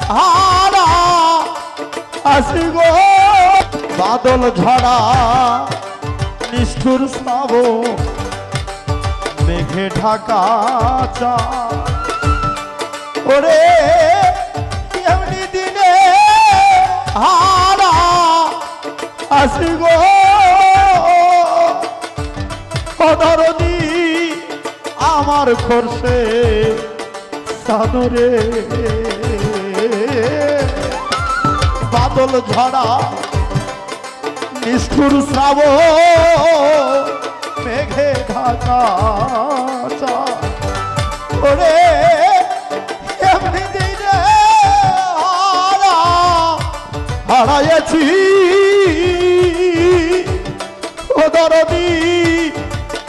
হারা আসি গো বাদল ঝরা নিষ্ঠুর শ্রাবণ মেঘে ঢাকা চাঁদ ওরে এমনি দিনে হারা আসি গো দরদি আমার খরসে সাদরে বাদল ঝরা নিষ্ঠুর শ্রাবণ মেঘে ঢাকা চাঁদ ওরে এমনি দিনে হারাইছি ও দরদি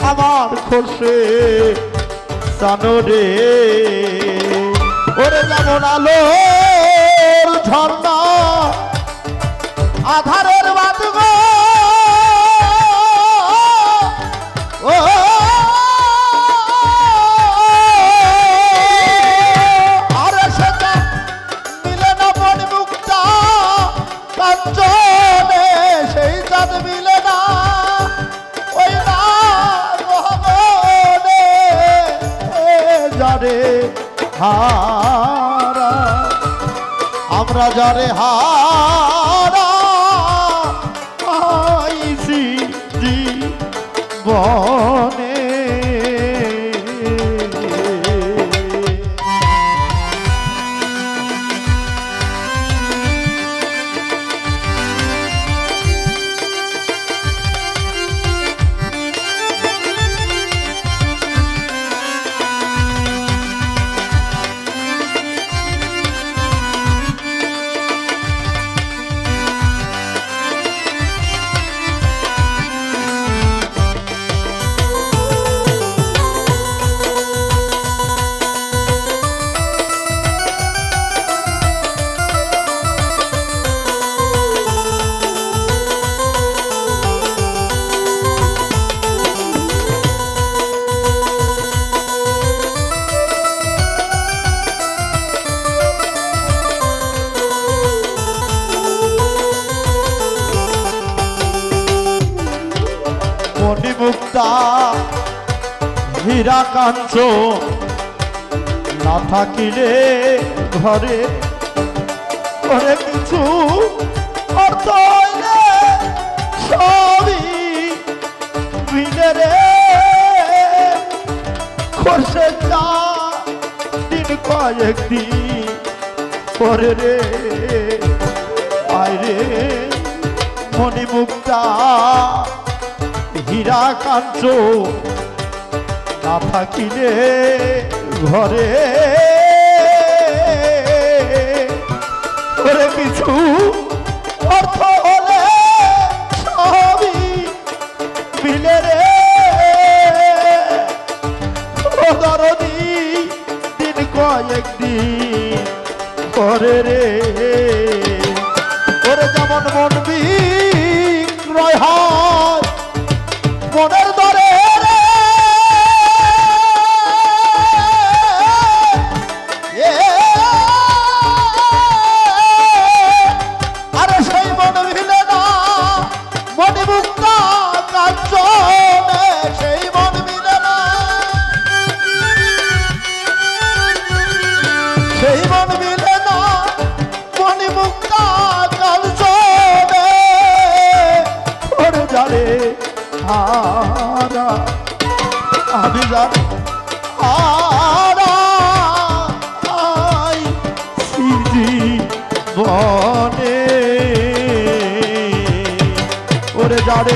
আমার খোলসে সানরে ওরে যেমন আলোর ঝর্ণা আধারের বাদ গো ও আরে সেটা মিলে না মন মুক্তা কাঞ্চনে সেই চাঁদ মিলে না ওই না গহনে যারে হারা আমরা যারে হারা আইছি জীবনে মণিমুক্তা হীরা কাঞ্চন না থাকিলে ঘরে ঘরে কিছু অর্থ হইলে সবই মিলে রে খরচে চা দিন কয়েকদিন পরে রে আইরে মণিমুক্তা হীরা কাঞ্চন না থাকিলে ঘরে ঘরে কিছু অর্থ হলে সবই মিলে রে দরদি দিন কয়েকদিন করে রে ওরে যেমন মন বিক্রয় হয় মনের দরে রে আরে সেই মন মিলে না মণিমুক্তা কাঞ্চনে সেই মন মিলে না সেই মন মিলে না মণিমুক্তা কাঞ্চনে ওরে যারে হারা আমি জানি হারা আইছি জীবনে ওরে যারে